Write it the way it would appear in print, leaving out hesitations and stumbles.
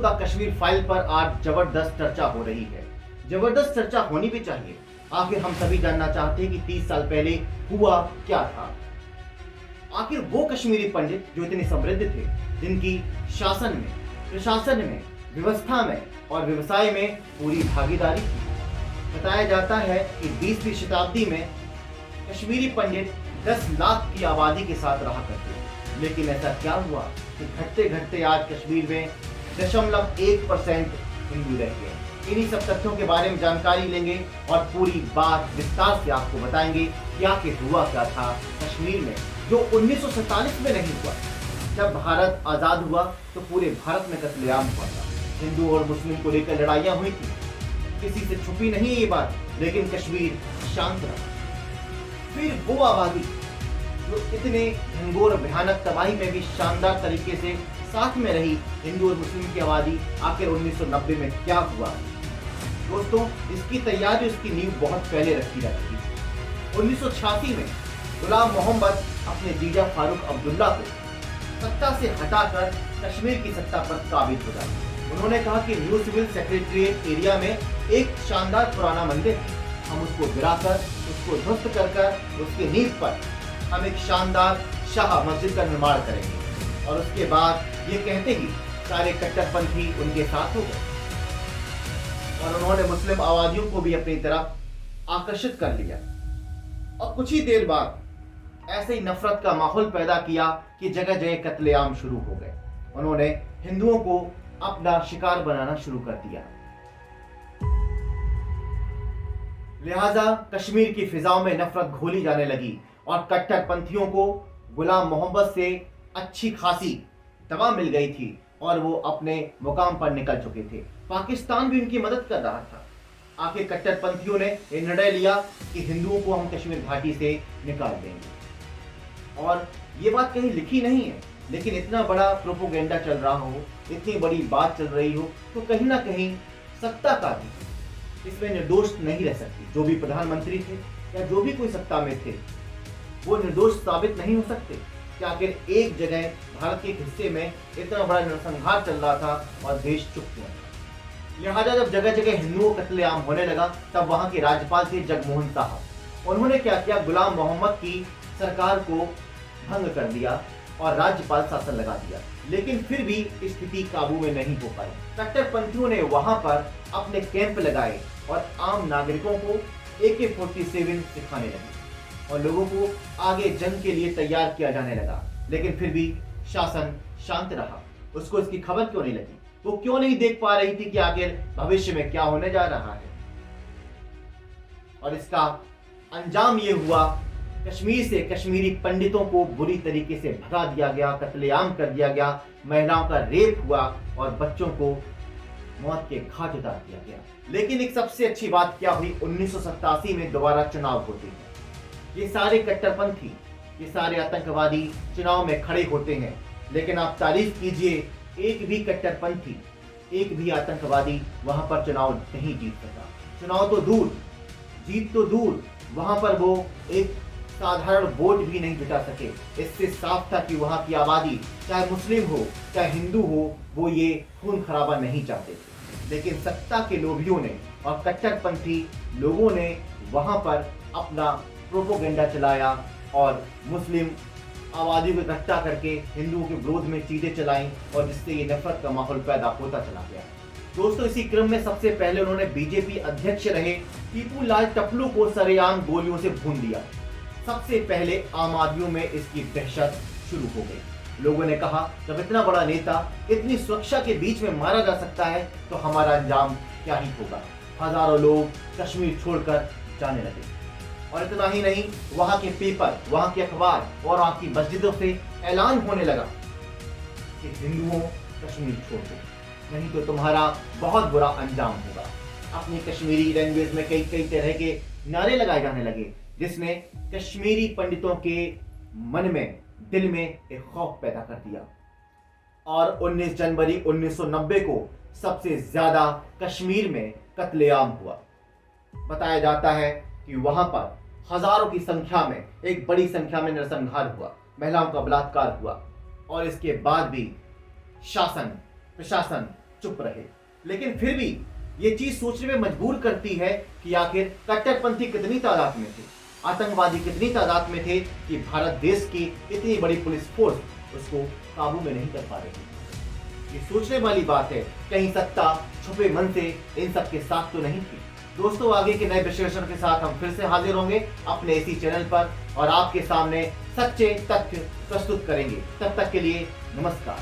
मुद्दा कश्मीर फाइल पर आज जबरदस्त चर्चा हो रही है। जबरदस्त चर्चा होनी भी चाहिए। आखिर हम सभी जानना चाहते हैं कि 30 साल पहले हुआ क्या था। आखिर वो कश्मीरी पंडित जो इतने समृद्ध थे, जिनकी शासन में, प्रशासन में, व्यवस्था में और व्यवसाय में पूरी भागीदारी थी। बताया जाता है कि 20वीं शताब्दी में कश्मीरी पंडित 10 लाख की आबादी के साथ रहा करते थे। लेकिन ऐसा क्या हुआ कि घटते घटते आज कश्मीर में 0.1% हिंदू रह गए। इन्हीं सब तथ्यों के बारे में जानकारी लेंगे और पूरी बात विस्तार से आपको बताएंगे कि आखिर हुआ क्या था कश्मीर में, जो 1947 में नहीं हुआ। जब भारत आजाद हुआ तो पूरे भारत में कत्लेआम हुआ था। हिंदू और मुस्लिम को लेकर लड़ाइयां हुई थी, किसी से छुपी नहीं ये बात, लेकिन कश्मीर शांत रहा। फिर वो आबादी जो इतने घनघोर भयानक तबाही में भी शानदार तरीके से साथ में रही, हिंदू और मुस्लिम की आबादी, आखिर 1990 में क्या हुआ। दोस्तों, इसकी तैयारी, उसकी नींव बहुत पहले रखी जाती थी। 1986 में गुलाम मोहम्मद अपने जीजा फारूक अब्दुल्ला को सत्ता से हटाकर कश्मीर की सत्ता पर काबिज हो जाते। उन्होंने कहा कि न्यू सिविल सेक्रेटरीट एरिया में एक शानदार पुराना मंदिर है, हम उसको गिराकर, उसको ध्वस्त कर उसकी नींव पर हम एक शानदार शाह मस्जिद का निर्माण करेंगे। और उसके बाद ये कहते ही सारे कट्टरपंथी उनके साथ हो गए और उन्होंने मुस्लिम आबादियों को भी अपनी तरफ आकर्षित कर लिया। और कुछ ही देर बाद ऐसे ही नफरत का माहौल पैदा किया कि जगह जगह कत्लेआम शुरू हो गए। उन्होंने हिंदुओं को अपना शिकार बनाना शुरू कर दिया। लिहाजा कश्मीर की फिजाओं में नफरत घोली जाने लगी और कट्टरपंथियों को गुलाम मोहम्मद से अच्छी खासी दवा मिल गई थी और वो अपने मुकाम पर निकल चुके थे। पाकिस्तान भी उनकी मदद कर रहा था। आखिर कट्टरपंथियों ने यह निर्णय लिया कि हिंदुओं को हम कश्मीर घाटी से निकाल देंगे। और ये बात कहीं लिखी नहीं है, लेकिन इतना बड़ा प्रोपोगेंडा चल रहा हो, इतनी बड़ी बात चल रही हो, तो कहीं ना कहीं सत्ता का भी इसमें निर्दोष नहीं रह सकती। जो भी प्रधानमंत्री थे या जो भी कोई सत्ता में थे, वो निर्दोष साबित नहीं हो सकते कि आखिर एक जगह भारत के एक हिस्से में इतना बड़ा नरसंहार चल रहा था और देश चुप गया। लिहाजा जब जगह जगह हिंदुओं का कत्लेआम होने लगा, तब वहां के राज्यपाल थे जगमोहन साहब। उन्होंने क्या किया, गुलाम मोहम्मद की सरकार को भंग कर दिया और राज्यपाल शासन लगा दिया। लेकिन फिर भी स्थिति काबू में नहीं हो पाई। कट्टरपंथियों ने वहां पर अपने कैंप लगाए और आम नागरिकों को AK-47 सिखाने लगे और लोगों को आगे जंग के लिए तैयार किया जाने लगा। लेकिन फिर भी शासन शांत रहा। उसको इसकी खबर क्यों नहीं लगी? वो क्यों नहीं देख पा रही थी कि आखिर भविष्य में क्या होने जा रहा है। और इसका अंजाम ये हुआ, कश्मीर से कश्मीरी पंडितों को बुरी तरीके से भगा दिया गया, कत्लेआम कर दिया गया, महिलाओं का रेप हुआ और बच्चों को मौत के घाट उतार दिया गया। लेकिन एक सबसे अच्छी बात क्या हुई, 1987 में दोबारा चुनाव होते हैं। ये सारे कट्टरपंथी, ये सारे आतंकवादी चुनाव में खड़े होते हैं, लेकिन आप तारीफ कीजिए, एक भी कट्टरपंथी, एक भी आतंकवादी वहां पर चुनाव नहीं जीत सका। चुनाव तो दूर, जीत तो दूर, वहां पर वो एक साधारण वोट भी नहीं जुटा सके। इससे साफ था कि वहां की आबादी, चाहे मुस्लिम हो चाहे हिंदू हो, वो ये खून खराबा नहीं चाहते थे। लेकिन सत्ता के लोभियों ने और कट्टरपंथी लोगों ने वहां पर अपना प्रोपोगेंडा चलाया और मुस्लिम आबादी को इकट्ठा करके हिंदुओं के विरोध में चीजें चलाई और जिससे ये नफरत का माहौल पैदा होता चला गया। दोस्तों, इसी क्रम में सबसे पहले उन्होंने बीजेपी अध्यक्ष रहे टीपूलाल टपलू को सरेआम गोलियों से भून दिया। सबसे पहले आम आदमियों में इसकी दहशत शुरू हो गई। लोगों ने कहा, जब इतना बड़ा नेता इतनी सुरक्षा के बीच में मारा जा सकता है तो हमारा अंजाम क्या ही होगा। हजारों लोग कश्मीर छोड़कर जाने लगे। और इतना ही नहीं, वहां के पेपर, वहां के अखबार और वहां की मस्जिदों से ऐलान होने लगा कि हिंदुओं कश्मीर छोड़ दो, नहीं तो तुम्हारा बहुत बुरा अंजाम होगा। अपनी कश्मीरी लैंग्वेज में कई कई तरह के नारे लगाए जाने लगे, जिसने कश्मीरी पंडितों के मन में, दिल में एक खौफ पैदा कर दिया। और 19 जनवरी 1990 को सबसे ज्यादा कश्मीर में कत्लेआम हुआ। बताया जाता है कि वहां पर हजारों की संख्या में, एक बड़ी संख्या में नरसंहार हुआ, महिलाओं का बलात्कार हुआ और इसके बाद भी शासन, प्रशासन चुप रहे। लेकिन फिर भी ये चीज सोचने में मजबूर करती है कि आखिर कट्टरपंथी कितनी तादाद में थे, आतंकवादी कितनी तादाद में थे कि भारत देश की इतनी बड़ी पुलिस फोर्स उसको काबू में नहीं कर पा रही। ये सोचने वाली बात है, कहीं सत्ता छुपे मन से इन सब के साथ तो नहीं थी। दोस्तों, आगे के नए विश्लेषण के साथ हम फिर से हाजिर होंगे अपने इसी चैनल पर और आपके सामने सच्चे तथ्य प्रस्तुत करेंगे। तब तक के लिए नमस्कार।